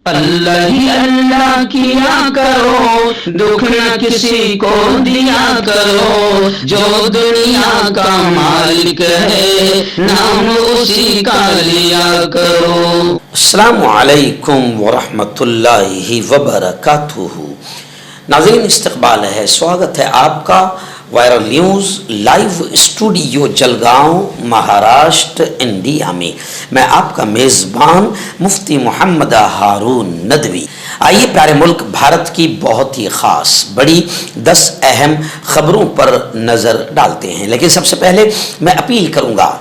अल्लाह ही अल्लाह किया करो, दुख न किसी को दिया करो, जो दुनिया का मालिक है नाम उसी का लिया करो। अस्सलामु अलैकुम वरहमतुल्लाहि वबरकातुहू। नाज़रीन, इस्तक़बाल है, स्वागत है आपका viral news live studio Jalgaon Maharashtra India में। मैं आपका मेज़बान मुफ्ती मोहम्मद हारून नदवी। आइए प्यारे मुल्क भारत की बहुत ही ख़ास बड़ी 10 अहम ख़बरों पर नज़र डालते हैं। लेकिन सबसे पहले मैं अपील करूँगा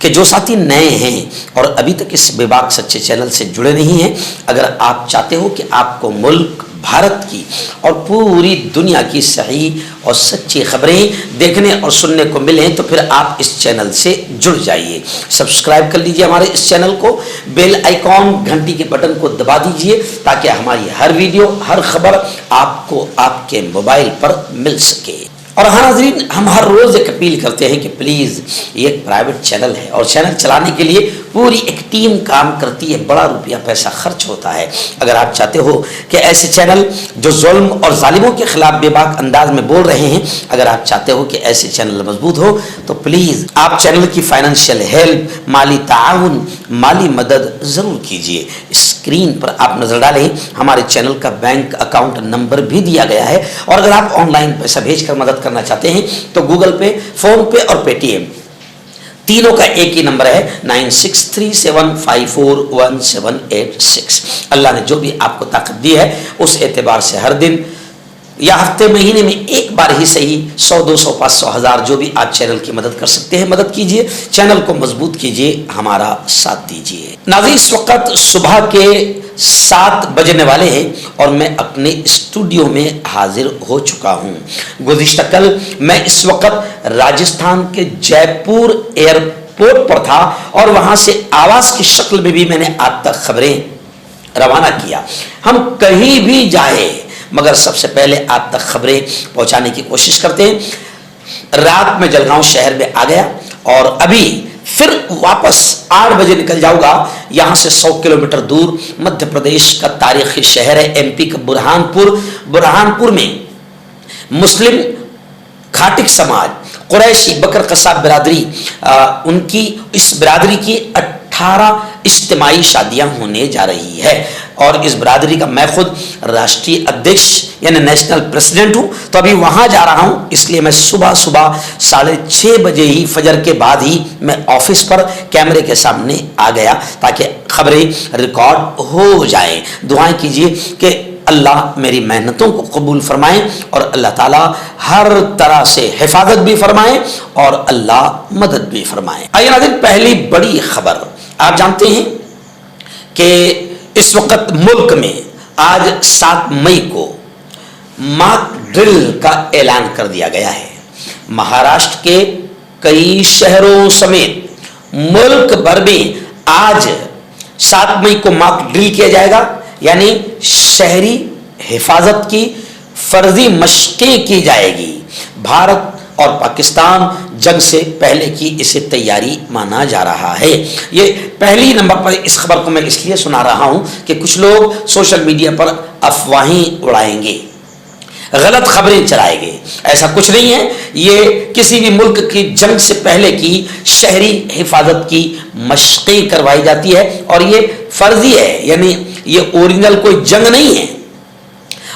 कि जो साथी नए हैं और अभी तक इस बेबाक सच्चे चैनल से जुड़े नहीं हैं, अगर आप चाहते हो कि आपको मुल्क भारत की और पूरी दुनिया की सही और सच्ची खबरें देखने और सुनने को मिलें, तो फिर आप इस चैनल से जुड़ जाइए। सब्सक्राइब कर लीजिए हमारे इस चैनल को, बेल आइकॉन घंटी के बटन को दबा दीजिए ताकि हमारी हर वीडियो हर खबर आपको आपके मोबाइल पर मिल सके। और हाँ नाज़रीन, हम हर रोज़ एक अपील करते हैं कि प्लीज़, ये एक प्राइवेट चैनल है और चैनल चलाने के लिए पूरी एक टीम काम करती है, बड़ा रुपया पैसा खर्च होता है। अगर आप चाहते हो कि ऐसे चैनल जो जुल्म और जालिमों के खिलाफ बेबाक अंदाज में बोल रहे हैं, अगर आप चाहते हो कि ऐसे चैनल मजबूत हो, तो प्लीज़ आप चैनल की फाइनेंशियल हेल्प, माली ताउन, माली मदद ज़रूर कीजिए। स्क्रीन पर आप नज़र डालें, हमारे चैनल का बैंक अकाउंट नंबर भी दिया गया है। और अगर आप ऑनलाइन पैसा भेजकर मदद करना चाहते हैं तो गूगल पे, फोन पे और पेटीएम तीनों का एक ही नंबर है 9637541786। अल्लाह ने जो भी आपको ताकत दी है उस एतबार से हर दिन या हफ्ते महीने में एक बार ही सही 100, 200, 500, 1000 जो भी आप चैनल की मदद कर सकते हैं मदद कीजिए, चैनल को मजबूत कीजिए, हमारा साथ दीजिए। नाज़रीन, इस वक्त सुबह के 7 बजने वाले हैं और मैं अपने स्टूडियो में हाजिर हो चुका हूँ। गुज़िश्ता कल मैं इस वक्त राजस्थान के जयपुर एयरपोर्ट पर था और वहाँ से आवाज़ की शक्ल में भी मैंने आज तक खबरें रवाना किया। हम कहीं भी जाए मगर सबसे पहले आप तक खबरें पहुंचाने की कोशिश करते हैं। रात में जलगांव शहर में आ गया और अभी फिर वापस 8 बजे निकल जाऊंगा यहाँ से 100 किलोमीटर दूर मध्य प्रदेश का तारीखी शहर है एमपी का बुरहानपुर में मुस्लिम खाटिक समाज कुरैशी बकर कसाब बिरादरी, उनकी इस बिरादरी की 18 इज्तिमाई शादियां होने जा रही है और इस बिरादरी का मैं खुद राष्ट्रीय अध्यक्ष यानी नेशनल प्रेसिडेंट हूं। तो अभी वहां जा रहा हूं, इसलिए मैं सुबह 6:30 बजे ही फजर के बाद ही मैं ऑफिस पर कैमरे के सामने आ गया ताकि खबरें रिकॉर्ड हो जाएं। दुआएं कीजिए कि अल्लाह मेरी मेहनतों को कबूल फरमाए और अल्लाह ताला हर तरह से हिफाजत भी फरमाए और अल्लाह मदद भी फरमाए। आइए नाज़रीन, पहली बड़ी खबर, आप जानते हैं कि इस वक्त मुल्क में आज 7 मई को मॉक ड्रिल का ऐलान कर दिया गया है। महाराष्ट्र के कई शहरों समेत मुल्क भर में आज 7 मई को मॉक ड्रिल किया जाएगा, यानी शहरी हिफाजत की फर्जी मशकें की जाएगी। भारत और पाकिस्तान जंग से पहले की इसे तैयारी माना जा रहा है। ये पहली नंबर पर इस खबर को मैं इसलिए सुना रहा हूं कि कुछ लोग सोशल मीडिया पर अफवाहें उड़ाएंगे, गलत खबरें चलाएंगे। ऐसा कुछ नहीं है, ये किसी भी मुल्क की जंग से पहले की शहरी हिफाजत की मशकें करवाई जाती है और ये फर्जी है, यानी ये ओरिजिनल कोई जंग नहीं है।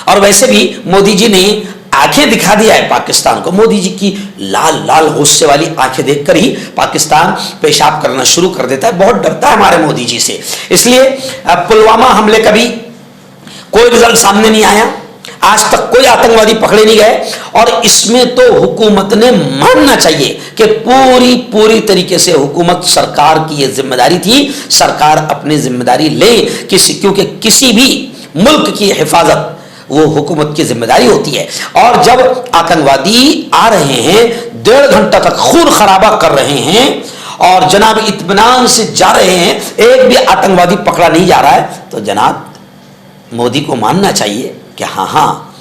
और वैसे भी मोदी जी ने आंखें दिखा दिया है पाकिस्तान को। मोदी जी की लाल लाल गुस्से वाली आंखें देखकर ही पाकिस्तान पेशाब करना शुरू कर देता है। बहुत डरता है हमारे मोदी जी से, इसलिए पुलवामा हमले का भी कोई रिजल्ट सामने नहीं आया, आज तक कोई आतंकवादी पकड़े नहीं गए। और इसमें तो हुकूमत ने मानना चाहिए कि पूरी तरीके से हुकूमत सरकार की यह जिम्मेदारी थी, सरकार अपनी जिम्मेदारी ले, क्योंकि किसी भी मुल्क की हिफाजत वो हुकूमत की जिम्मेदारी होती है। और जब आतंकवादी आ रहे हैं, 1.5 घंटा तक खून खराबा कर रहे हैं और जनाब इत्मीनान से जा रहे हैं, एक भी आतंकवादी पकड़ा नहीं जा रहा है, तो जनाब मोदी को मानना चाहिए कि हाँ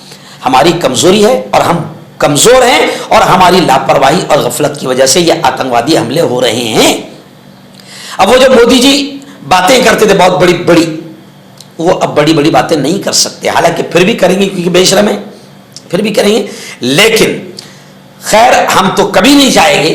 हमारी कमजोरी है और हम कमजोर हैं और हमारी लापरवाही और गफलत की वजह से ये आतंकवादी हमले हो रहे हैं। अब वो जो मोदी जी बातें करते थे बहुत बड़ी बड़ी, वो अब बड़ी बड़ी बातें नहीं कर सकते, हालांकि फिर भी करेंगे क्योंकि बेशरम है, फिर भी करेंगे। लेकिन खैर हम तो कभी नहीं चाहेंगे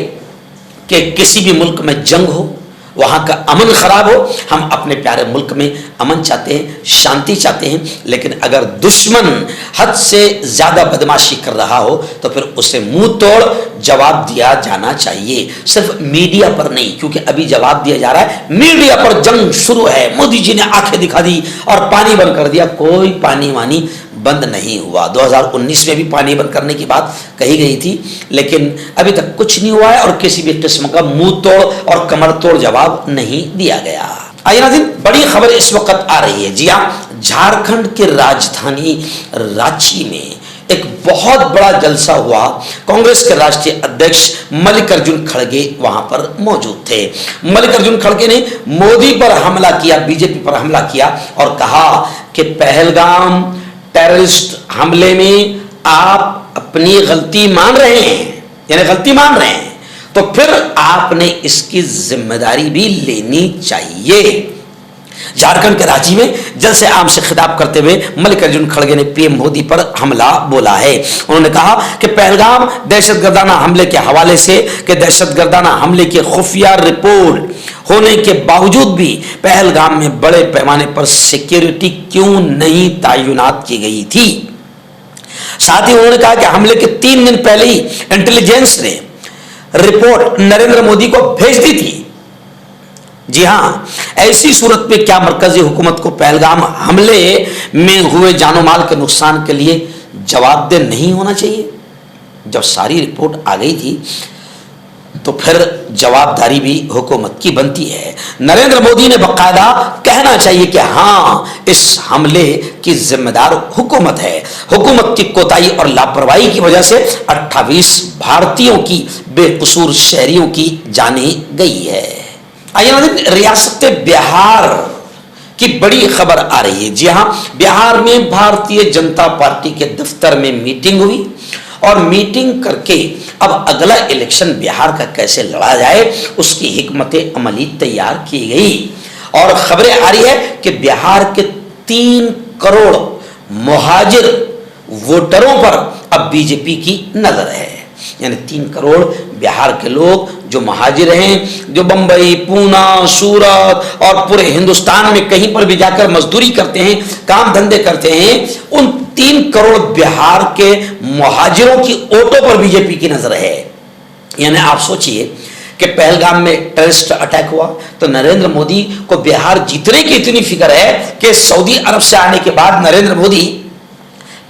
कि किसी भी मुल्क में जंग हो, वहाँ का अमन खराब हो। हम अपने प्यारे मुल्क में अमन चाहते हैं, शांति चाहते हैं। लेकिन अगर दुश्मन हद से ज़्यादा बदमाशी कर रहा हो तो फिर उसे मुंह तोड़ जवाब दिया जाना चाहिए, सिर्फ मीडिया पर नहीं, क्योंकि अभी जवाब दिया जा रहा है मीडिया पर। जंग शुरू है, मोदी जी ने आंखें दिखा दी और पानी बंद कर दिया। कोई पानी वानी बंद नहीं हुआ। 2019 में भी पानी बंद करने की बात कही गई थी, लेकिन अभी तक कुछ नहीं हुआ है और किसी भी किस्म का मुंह तोड़ और कमर तोड़ जवाब नहीं दिया गया। आइए नाज़रीन, बड़ी खबर इस वक्त आ रही है। जी हाँ, झारखंड के राजधानी रांची में एक बहुत बड़ा जलसा हुआ। कांग्रेस के राष्ट्रीय अध्यक्ष मल्लिकार्जुन खड़गे वहां पर मौजूद थे। मल्लिकार्जुन खड़गे ने मोदी पर हमला किया, बीजेपी पर हमला किया और कहा कि पहलगाम टेररिस्ट हमले में आप अपनी गलती मान रहे हैं, यानी गलती मान रहे हैं, तो फिर आपने इसकी जिम्मेदारी भी लेनी चाहिए। झारखंड के रांची में जल से आम से खिताब करते हुए मल्लिकार्जुन खड़गे ने पीएम मोदी पर हमला बोला है। उन्होंने कहा कि पहलगाम दहशतगर्दाना हमले के हवाले से कि दहशतगर्दाना हमले की खुफिया रिपोर्ट होने के बावजूद भी पहलगाम में बड़े पैमाने पर सिक्योरिटी क्यों नहीं तैनात की गई थी। साथ ही उन्होंने कहा कि हमले के 3 दिन पहले ही इंटेलिजेंस ने रिपोर्ट नरेंद्र मोदी को भेज दी थी। जी हां, ऐसी सूरत में क्या मरकजी हुकूमत को पहलगाम हमले में हुए जानो माल के नुकसान के लिए जवाबदेह नहीं होना चाहिए? जब सारी रिपोर्ट आ गई थी तो फिर जवाबदारी भी हुकूमत की बनती है। नरेंद्र मोदी ने बाकायदा कहना चाहिए कि हाँ, इस हमले की जिम्मेदार हुकूमत है। हुकूमत की कोताही और लापरवाही की वजह से 28 भारतीयों की बेकसूर शहरियों की जाने गई है। आइए, रियासत बिहार की बड़ी खबर आ रही है। जी हाँ, बिहार में भारतीय जनता पार्टी के दफ्तर में मीटिंग हुई और मीटिंग करके अब अगला इलेक्शन बिहार का कैसे लड़ा जाए उसकी हिकमत अमली तैयार की गई। और खबरें आ रही है कि बिहार के 3 करोड़ मुहाजिर वोटरों पर अब बीजेपी की नजर है। यानी 3 करोड़ बिहार के लोग जो महाजिर हैं, जो बंबई, पूना, सूरत और पूरे हिंदुस्तान में कहीं पर भी जाकर मजदूरी करते हैं, काम धंधे करते हैं, उन 3 करोड़ बिहार के मुहाजिरों की वोटों पर बीजेपी की नजर है। यानी आप सोचिए कि पहलगाम में टेररिस्ट अटैक हुआ तो नरेंद्र मोदी को बिहार जीतने की इतनी फिक्र है कि सऊदी अरब से आने के बाद नरेंद्र मोदी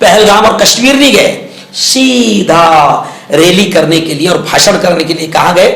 पहलगाम और कश्मीर नहीं गए, सीधा रैली करने के लिए और भाषण करने के लिए कहां गए?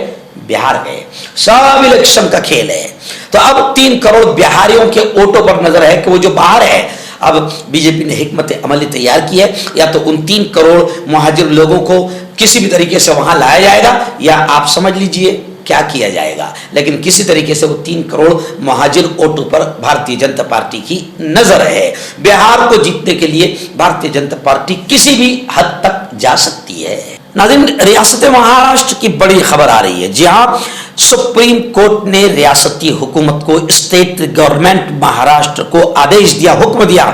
बिहार गए। सब इलेक्शन का खेल है। तो अब 3 करोड़ बिहारियों के वोटों पर नजर है कि वो जो बाहर है, अब बीजेपी ने हिकमत अमली तैयार की है, या तो उन 3 करोड़ मुहाजिर लोगों को किसी भी तरीके से वहां लाया जाएगा या आप समझ लीजिए क्या किया जाएगा, लेकिन किसी तरीके से वो 3 करोड़ मुहाजिर वोटों पर भारतीय जनता पार्टी की नजर है। बिहार को जीतने के लिए भारतीय जनता पार्टी किसी भी हद तक जा सकती है। नाज़रीन, रियासत महाराष्ट्र की बड़ी खबर आ रही है। जी हाँ, सुप्रीम कोर्ट ने रियासती हुकूमत को, स्टेट गवर्नमेंट महाराष्ट्र को आदेश दिया, हुक्म दिया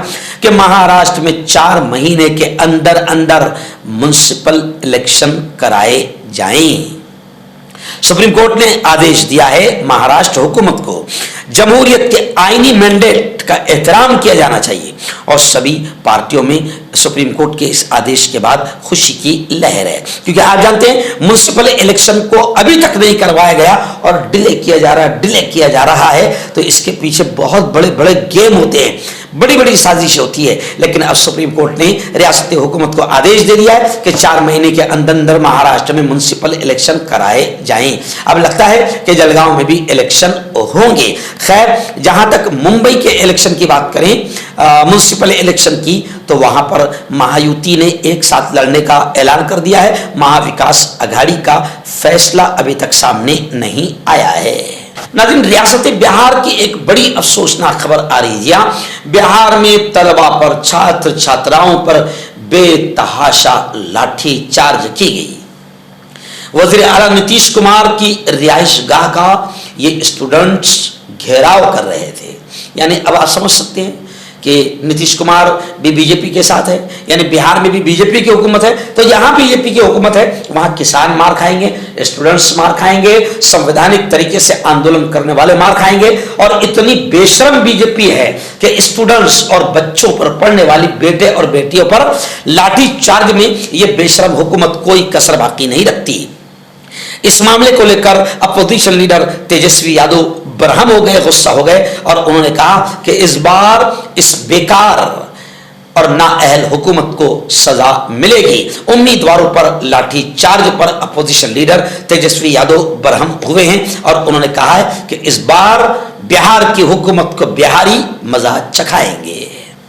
कि महाराष्ट्र में 4 महीने के अंदर अंदर म्युनिसिपल इलेक्शन कराए जाएं। सुप्रीम कोर्ट ने आदेश दिया है महाराष्ट्र हुकूमत को जमहूरियत के आईनी मैंडेट का एहतराम किया जाना चाहिए और सभी पार्टियों में सुप्रीम कोर्ट के इस आदेश के बाद खुशी की लहर है, क्योंकि आप जानते हैं म्युनिसिपल इलेक्शन को अभी तक नहीं करवाया गया और डिले किया जा रहा है। तो इसके पीछे बहुत बड़े बड़े गेम होते हैं, बड़ी बड़ी साजिश होती है। लेकिन अब सुप्रीम कोर्ट ने रियासती हुकूमत को आदेश दे दिया है कि 4 महीने के अंदर अंदर महाराष्ट्र में म्युनिसिपल इलेक्शन कराए जाएं। अब लगता है कि जलगांव में भी इलेक्शन होंगे। खैर, जहां तक मुंबई के इलेक्शन की बात करें, म्युनिसिपल इलेक्शन की, तो वहां पर महायुति ने एक साथ लड़ने का ऐलान कर दिया है। महाविकास अघाड़ी का फैसला अभी तक सामने नहीं आया है। नाज़रीन, रियासत बिहार की एक बड़ी अफसोसनाक खबर आ रही है। बिहार में तलबा पर, छात्र छात्राओं पर बेतहाशा लाठी चार्ज की गई। वज़ीर आला नीतीश कुमार की रिहाइश गाह का ये स्टूडेंट्स घेराव कर रहे थे। यानी अब आप समझ सकते हैं कि नीतीश कुमार भी बीजेपी के साथ है, यानी बिहार में भी बीजेपी की हुकूमत है, तो यहाँ बीजेपी की हुकूमत है, वहाँ किसान मार खाएंगे, स्टूडेंट्स मार खाएंगे, संवैधानिक तरीके से आंदोलन करने वाले मार खाएंगे। और इतनी बेशरम बीजेपी है कि स्टूडेंट्स और बच्चों पर, पढ़ने वाली बेटे और बेटियों पर लाठी चार्ज में ये बेशरम हुकूमत कोई कसर बाकी नहीं रखती। इस मामले को लेकर अपोजिशन लीडर तेजस्वी यादव बरहम हो गए, गुस्सा हो गए और उन्होंने कहा कि इस बार इस बेकार और नाअहल हुकूमत को सजा मिलेगी। उम्मीदवारों पर लाठी चार्ज पर अपोजिशन लीडर तेजस्वी यादव बरहम हुए हैं और उन्होंने कहा है कि इस बार बिहार की हुकूमत को बिहारी मजा चखाएंगे।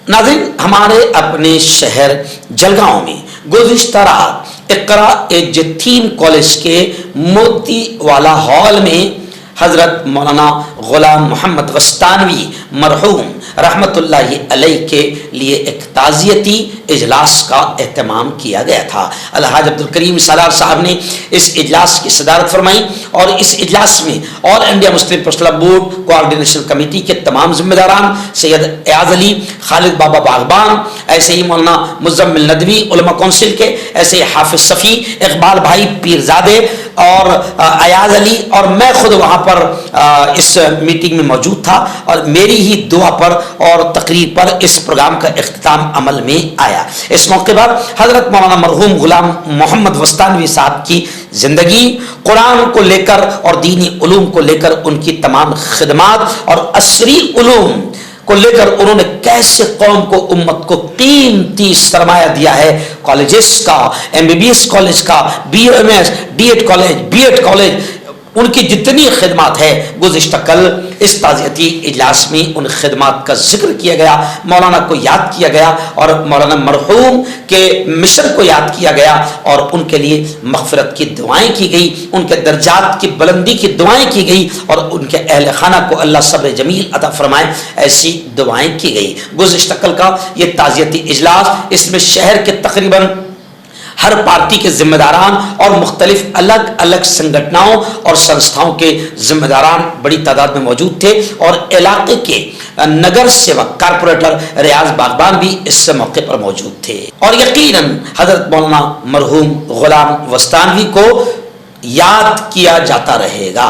नाज़रीन, हमारे अपने शहर जलगांव में गुज़िश्ता रात इक़रा यतीम कॉलेज के मोतीवाला हॉल में हजरत मौलाना गुलाम मोहम्मद वस्तानवी मरहूम रहमतुल्लाहि अलैह के लिए एक ताज़ियती इजलास का एहतमाम किया गया था। अलहाज अब्दुल करीम सालार साहब ने इस इजलास की सदारत फरमाई और इस इजलास में all India Muslim personal board coordination committee के तमाम जिम्मेदारान, सैयद एयाज अली, खालिद बाबा बागबान, ऐसे ही मौलाना मुज़म्मिल नदवी उलमा कौंसिल के, ऐसे ही हाफिज सफ़ी, इकबाल भाई पीरजादे और अयाज अली और मैं खुद वहाँ पर इस मीटिंग में मौजूद था और मेरी ही दुआ पर और तकरीर पर इस प्रोग्राम का इख्तिताम अमल में आया। इस मौके पर हजरत मौलाना मरहूम गुलाम मोहम्मद वस्तानवी साहब की जिंदगी, कुरान को लेकर और दीनी उलूम को लेकर उनकी तमाम खिदमात और असरी उलूम को लेकर उन्होंने कैसे कौम को, उम्मत को कीमती सरमाया दिया है। कॉलेजेस का, MBBS कॉलेज का, BMS, DED college, BEd college, उनकी जितनी खिदमात है गुज़िश्ता कल इस ताज़ियती इजलास में उन खिदमात का जिक्र किया गया, मौलाना को याद किया गया और मौलाना मरहूम के मिशन को याद किया गया और उनके लिए मग़फ़िरत की दुआएं की गई, उनके दर्जात की बुलंदी की दुआएं की गई और उनके अहल खाना को अल्लाह सब्र जमील अता फरमाए, ऐसी दुआएं की गई। गुज़िश्ता कल का ये ताज़ियती इजलास, इसमें शहर के तकरीबन हर पार्टी के जिम्मेदारान और मुख्तलिफ अलग अलग संगठनों और संस्थाओं के जिम्मेदारान बड़ी तादाद में मौजूद थे और इलाके के नगर सेवक कारपोरेटर रियाज बागबान भी इस मौके पर मौजूद थे। और यकीनन हजरत मौलाना मरहूम गुलाम वस्तानवी को याद किया जाता रहेगा,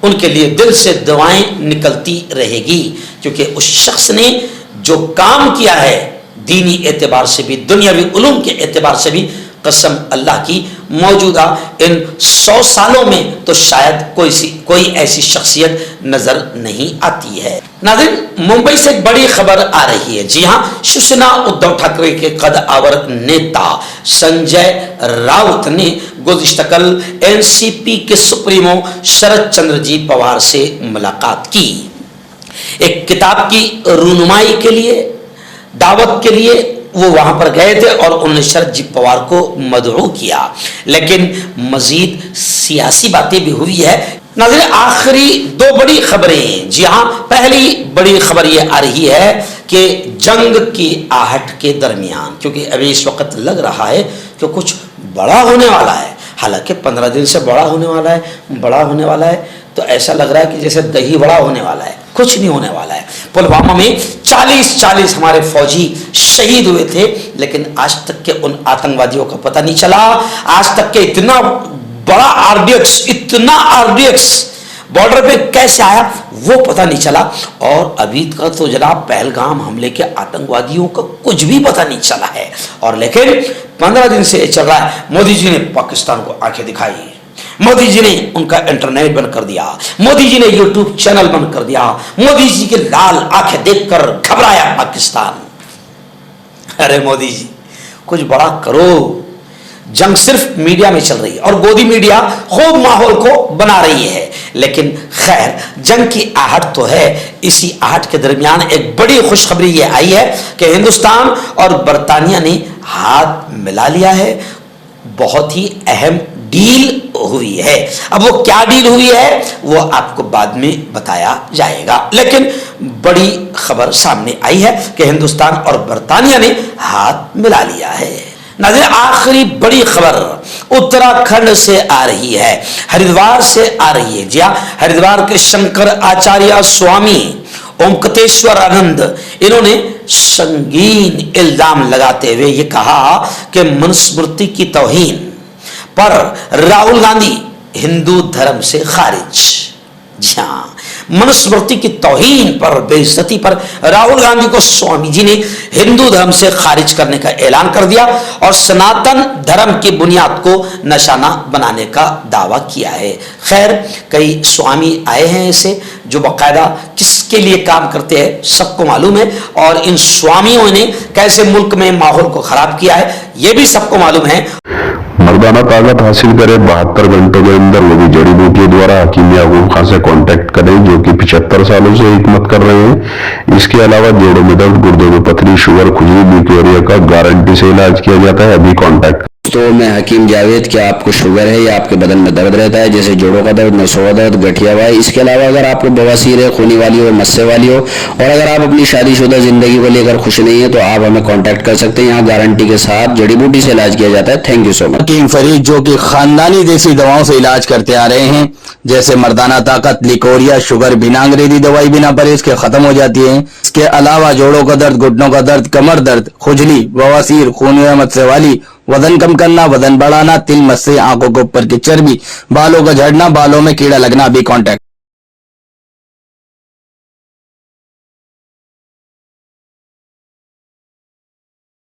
उनके लिए दिल से दुआएं निकलती रहेगी, क्योंकि उस शख्स ने जो काम किया है दीनी एतबार से भी, दुनियावी उलूम के एतबार से भी, कसम अल्लाह की, मौजूदा इन 100 सालों में तो शायद कोई ऐसी शख्सियत नजर नहीं आती है। नाज़रीन, मुंबई से एक बड़ी खबर आ रही है। जी हाँ, शिवसेना उद्धव ठाकरे के कद आवर नेता संजय राउत ने गुज़िश्ता कल एनसीपी के सुप्रीमो शरद चंद्र जी पवार से मुलाकात की। एक किताब की रूनुमाई के लिए, दावत के लिए वो वहां पर गए थे और उन्होंने शरद जी पवार को मदऊ किया, लेकिन मजीद सियासी बातें भी हुई है। नाज़रीन, आखिरी 2 बड़ी खबरें हैं। जी हाँ, पहली बड़ी खबर ये आ रही है कि जंग की आहट के दरमियान, क्योंकि अभी इस वक्त लग रहा है कि कुछ बड़ा होने वाला है, हालांकि 15 दिन से बड़ा होने वाला है, तो ऐसा लग रहा है कि जैसे दही बड़ा होने वाला है, कुछ नहीं होने वाला है। पुलवामा में 40 हमारे फौजी शहीद हुए थे, लेकिन आज तक के उन आतंकवादियों का पता नहीं चला। आज तक के इतना बड़ा RDX बॉर्डर पे कैसे आया वो पता नहीं चला। और अभी का तो जनाब पहलगाम हमले के आतंकवादियों का कुछ भी पता नहीं चला है। और लेकिन 15 दिन से चल रहा है। मोदी जी ने पाकिस्तान को आंखें दिखाई, मोदी जी ने उनका इंटरनेट बंद कर दिया, मोदी जी ने यूट्यूब चैनल बंद कर दिया, मोदी जी के लाल आंखें देखकर घबराया पाकिस्तान। अरे मोदी जी, कुछ बड़ा करो। जंग सिर्फ मीडिया में चल रही है और गोदी मीडिया खूब माहौल को बना रही है, लेकिन खैर जंग की आहट तो है। इसी आहट के दरमियान एक बड़ी खुशखबरी ये आई है कि हिंदुस्तान और बरतानिया ने हाथ मिला लिया है। बहुत ही अहम डील हुई है। अब वो क्या डील हुई है वो आपको बाद में बताया जाएगा, लेकिन बड़ी खबर सामने आई है कि हिंदुस्तान और बरतानिया ने हाथ मिला लिया है। नाज़रीन, आखिरी बड़ी खबर उत्तराखंड से आ रही है, हरिद्वार से आ रही है। जी हाँ, हरिद्वार के शंकर आचार्य स्वामी ओमकतेश्वर आनंद, इन्होंने संगीन इल्जाम लगाते हुए ये कहा कि मनुस्मृति की तौहीन पर राहुल गांधी हिंदू धर्म से खारिज। जी हाँ, मनुस्मृति की तौहीन पर, बेइज्जती पर राहुल गांधी को स्वामी जी ने हिंदू धर्म से खारिज करने का ऐलान कर दिया और सनातन धर्म की बुनियाद को निशाना बनाने का दावा किया है। खैर, कई स्वामी आए हैं ऐसे जो बाकायदा किसके लिए काम करते हैं सबको मालूम है, और इन स्वामियों ने कैसे मुल्क में माहौल को खराब किया है ये भी सबको मालूम है। मर्दाना ताकत हासिल करें 72 घंटों के अंदर, वो भी जड़ी बूटियों द्वारा हकीम याकूब खान से कांटेक्ट करें जो कि 75 सालों से हिकमत कर रहे हैं। इसके अलावा जोड़ों में दर्द, गुर्दों में पथरी, शुगर, खुजली, बीक्यूरिया का गारंटी से इलाज किया जाता है। अभी कांटेक्ट। तो मैं हकीम जावेद, क्या आपको शुगर है या आपके बदन में दर्द रहता है, जैसे जोड़ों का दर्द, नसों का दर्द, गठिया हुआ है? इसके अलावा अगर आपको बवासीर है, खूनी वाली हो, मस्से वाली हो, और अगर आप अपनी शादीशुदा जिंदगी को लेकर खुश नहीं है तो आप हमें कांटेक्ट कर सकते हैं। यहाँ गारंटी के साथ जड़ी बूटी से इलाज किया जाता है। Thank you so much. Hakim Farid जो कि खानदानी देसी दवाओं से इलाज करते आ रहे हैं, जैसे मर्दाना ताकत, लिकोरिया, शुगर, बिना अंग्रेजी दवाई, बिना परहेज के खत्म हो जाती है। इसके अलावा जोड़ों का दर्द, घुटनों का दर्द, कमर दर्द, खुजली, बवासीर, खून या मस्से वाली, वजन कम करना, वजन बढ़ाना, तिल, मस्से, आंखों के ऊपर की चर्बी, बालों का झड़ना, बालों में कीड़ा लगना, भी कांटेक्ट।